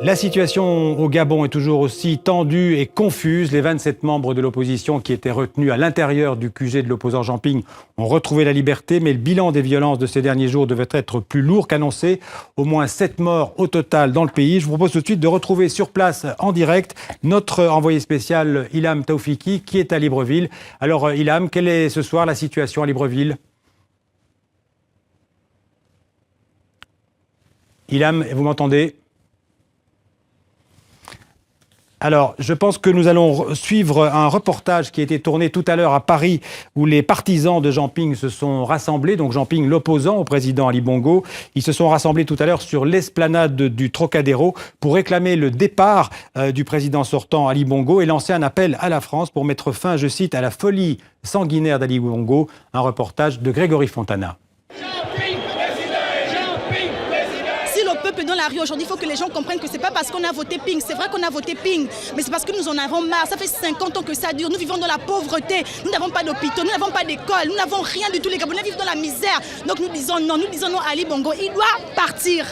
La situation au Gabon est toujours aussi tendue et confuse. Les 27 membres de l'opposition qui étaient retenus à l'intérieur du QG de l'opposant Jean Ping ont retrouvé la liberté, mais le bilan des violences de ces derniers jours devait être plus lourd qu'annoncé. Au moins 7 morts au total dans le pays. Je vous propose tout de suite de retrouver sur place en direct notre envoyé spécial Ilham Taoufiki qui est à Libreville. Alors Ilham, quelle est ce soir la situation à Libreville ? Ilham, vous m'entendez ? Alors, je pense que nous allons suivre un reportage qui a été tourné tout à l'heure à Paris où les partisans de Jean Ping se sont rassemblés. Donc Jean Ping, l'opposant au président Ali Bongo. Ils se sont rassemblés tout à l'heure sur l'esplanade du Trocadéro pour réclamer le départ du président sortant Ali Bongo et lancer un appel à la France pour mettre fin, je cite, à la folie sanguinaire d'Ali Bongo. Un reportage de Grégory Fontana. Dans la rue aujourd'hui, il faut que les gens comprennent que c'est pas parce qu'on a voté Ping, c'est vrai qu'on a voté Ping, mais c'est parce que nous en avons marre. Ça fait 50 ans que ça dure. Nous vivons dans la pauvreté, nous n'avons pas d'hôpitaux, nous n'avons pas d'école, nous n'avons rien du tout. Les Gabonais vivent dans la misère. Donc nous disons non à Ali Bongo, il doit partir.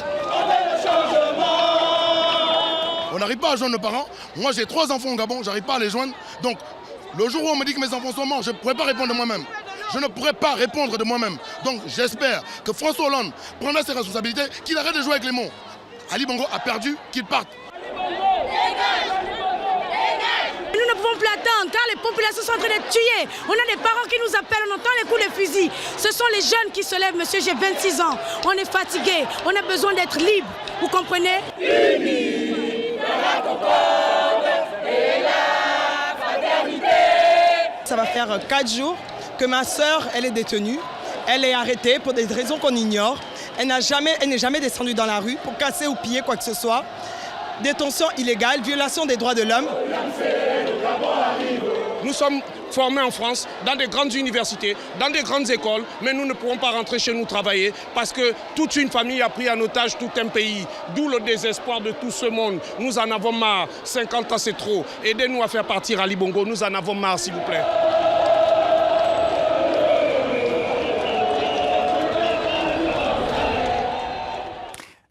On n'arrive pas à joindre nos parents. Moi j'ai 3 enfants au Gabon, j'arrive pas à les joindre. Donc le jour où on me dit que mes enfants sont morts, je ne pourrais pas répondre de moi-même. Je ne pourrais pas répondre de moi-même. Donc j'espère que François Hollande prendra ses responsabilités, qu'il arrête de jouer avec les mots. Ali Bongo a perdu, qu'il parte. Nous ne pouvons plus attendre car les populations sont en train d'être tuées. On a des parents qui nous appellent, on entend les coups de fusil. Ce sont les jeunes qui se lèvent, monsieur, j'ai 26 ans. On est fatigué, on a besoin d'être libre. Vous comprenez ? Ça va faire 4 jours que ma sœur, elle est détenue. Elle est arrêtée pour des raisons qu'on ignore. Elle n'est jamais descendue dans la rue pour casser ou piller quoi que ce soit. Détention illégale, violation des droits de l'homme. Nous sommes formés en France, dans des grandes universités, dans des grandes écoles, mais nous ne pourrons pas rentrer chez nous travailler parce que toute une famille a pris en otage tout un pays. D'où le désespoir de tout ce monde. Nous en avons marre. 50 ans, c'est trop. Aidez-nous à faire partir Ali Bongo. Nous en avons marre, s'il vous plaît.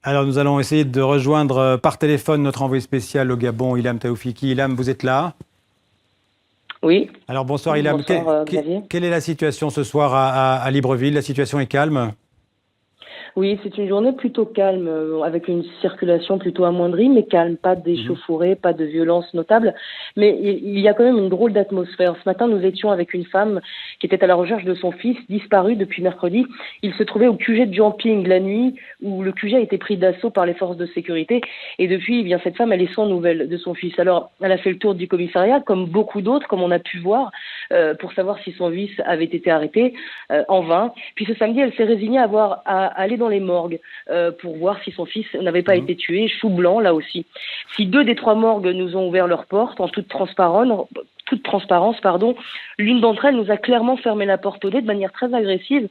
Alors nous allons essayer de rejoindre par téléphone notre envoyé spécial au Gabon, Ilham Taoufiki. Ilham, vous êtes là ? Oui. Alors bonsoir Ilham. Bonsoir, quelle est la situation ce soir à Libreville ? La situation est calme ? Oui, c'est une journée plutôt calme, avec une circulation plutôt amoindrie, mais calme, pas d'échauffourée, pas de violence notable. Mais il y a quand même une drôle d'atmosphère. Ce matin, nous étions avec une femme qui était à la recherche de son fils, disparu depuis mercredi. Il se trouvait au QG de Jean Ping la nuit, où le QG a été pris d'assaut par les forces de sécurité. Et depuis, eh bien, cette femme, elle est sans nouvelles de son fils. Alors, elle a fait le tour du commissariat, comme beaucoup d'autres, comme on a pu voir, pour savoir si son fils avait été arrêté, en vain. Puis ce samedi, elle s'est résignée à aller dans les morgues pour voir si son fils n'avait pas été tué, chou blanc là aussi. Si 2 des 3 morgues nous ont ouvert leurs portes en toute transparence, l'une d'entre elles nous a clairement fermé la porte au nez de manière très agressive.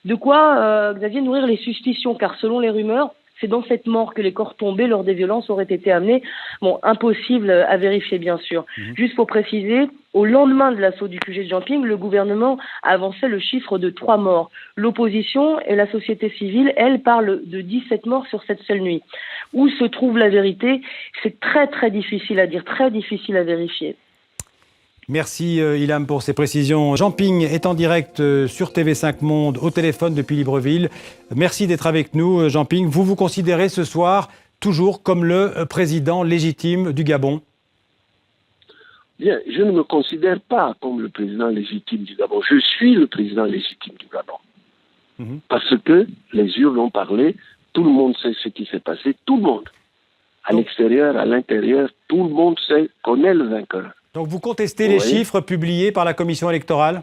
De quoi, Xavier, nourrir les suspicions, car selon les rumeurs, c'est dans cette mort que les corps tombés lors des violences auraient été amenés. Bon, impossible à vérifier, bien sûr. Juste pour préciser, au lendemain de l'assaut du QG de Jean Ping, le gouvernement avançait le chiffre de 3 morts. L'opposition et la société civile, elles, parlent de 17 morts sur cette seule nuit. Où se trouve la vérité ? C'est très très difficile à dire, très difficile à vérifier. Merci Ilham pour ces précisions. Jean Ping est en direct sur TV5 Monde au téléphone depuis Libreville. Merci d'être avec nous Jean Ping. Vous vous considérez ce soir toujours comme le président légitime du Gabon ? Bien, je ne me considère pas comme le président légitime du Gabon. Je suis le président légitime du Gabon. Parce que les urnes ont parlé, tout le monde sait ce qui s'est passé, tout le monde. À l'extérieur, à l'intérieur, tout le monde sait qu'on est le vainqueur. Donc vous contestez les chiffres publiés par la commission électorale ?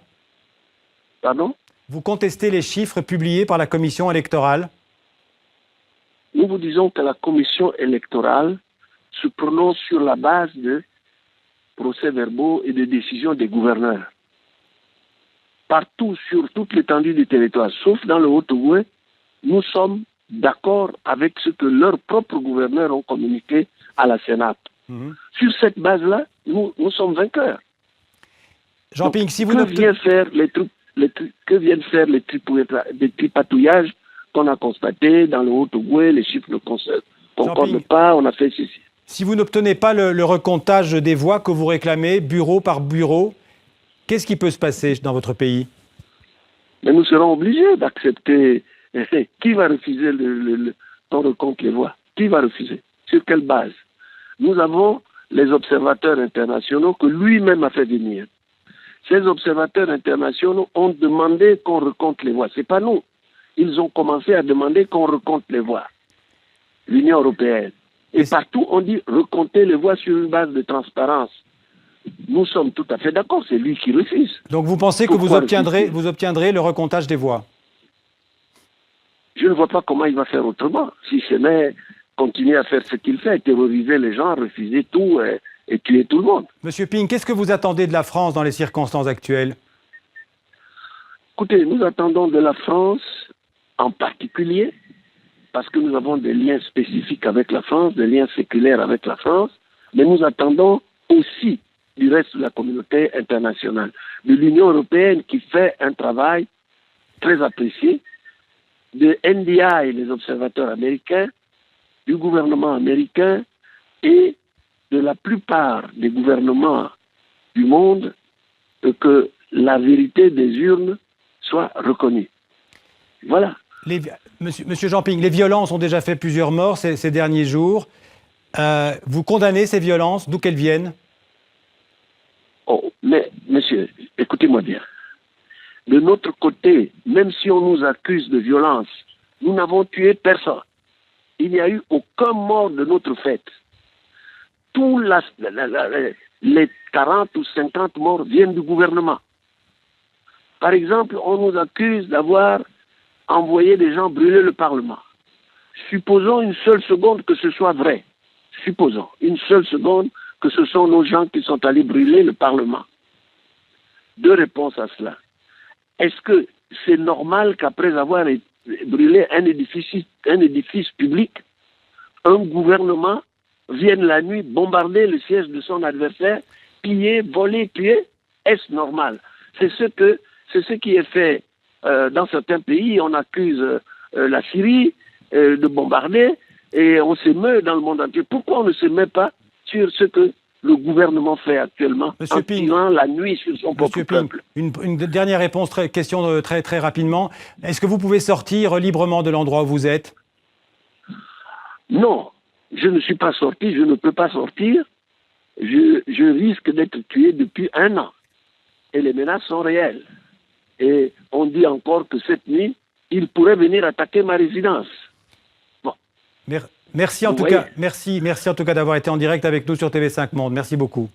Pardon ? Vous contestez les chiffres publiés par la commission électorale ? Nous vous disons que la commission électorale se prononce sur la base de procès-verbaux et de décisions des gouverneurs. Partout, sur toute l'étendue du territoire, sauf dans le Haut-Ogooué, nous sommes d'accord avec ce que leurs propres gouverneurs ont communiqué à la Sénat. Sur cette base-là, nous sommes vainqueurs. Jean Ping, si vous que viennent faire les tripatouillages qu'on a constatés dans le Haut-Ogooué, les chiffres ne concordent pas, on a fait ceci. Si vous n'obtenez pas le recomptage des voix que vous réclamez, bureau par bureau, qu'est-ce qui peut se passer dans votre pays? Mais nous serons obligés d'accepter. Qui va refuser qu'on recompte les voix? Qui va refuser? Sur quelle base? Nous avons les observateurs internationaux que lui-même a fait venir. Ces observateurs internationaux ont demandé qu'on recompte les voix. Ce n'est pas nous. Ils ont commencé à demander qu'on recompte les voix. L'Union européenne. Et partout, on dit recompter les voix sur une base de transparence. Nous sommes tout à fait d'accord, c'est lui qui refuse. Donc vous pensez que vous obtiendrez le recomptage des voix? Je ne vois pas comment il va faire autrement, si ce n'est continuer à faire ce qu'il fait, terroriser les gens, refuser tout et tuer tout le monde. Monsieur Ping, qu'est-ce que vous attendez de la France dans les circonstances actuelles? Écoutez, nous attendons de la France en particulier, parce que nous avons des liens spécifiques avec la France, des liens séculaires avec la France, mais nous attendons aussi du reste de la communauté internationale, de l'Union européenne qui fait un travail très apprécié, de NDI, les observateurs américains, du gouvernement américain et de la plupart des gouvernements du monde, que la vérité des urnes soit reconnue. Voilà. Monsieur Jean Ping, les violences ont déjà fait plusieurs morts ces derniers jours. Vous condamnez ces violences, d'où qu'elles viennent? Oh, mais monsieur, écoutez-moi bien. De notre côté, même si on nous accuse de violence, nous n'avons tué personne. Il n'y a eu aucun mort de notre fait. Tous les 40 ou 50 morts viennent du gouvernement. Par exemple, on nous accuse d'avoir envoyé des gens brûler le Parlement. Supposons une seule seconde que ce soit vrai. Supposons une seule seconde que ce sont nos gens qui sont allés brûler le Parlement. Deux réponses à cela. Est-ce que c'est normal qu'après avoir brûlé un édifice public, un gouvernement vienne la nuit bombarder le siège de son adversaire, piller, voler, tuer? Est-ce normal? C'est ce qui est fait dans certains pays. On accuse la Syrie de bombarder et on s'émeut dans le monde entier. Pourquoi on ne s'émeut pas sur ce que le gouvernement fait actuellement, en tirant la nuit sur son propre peuple? Une dernière réponse, question très, très rapidement. Est-ce que vous pouvez sortir librement de l'endroit où vous êtes? Non, je ne suis pas sorti, je ne peux pas sortir. Je risque d'être tué depuis 1 an. Et les menaces sont réelles. Et on dit encore que cette nuit, il pourrait venir attaquer ma résidence. Bon. Merci en tout cas d'avoir été en direct avec nous sur TV5 Monde. Merci beaucoup.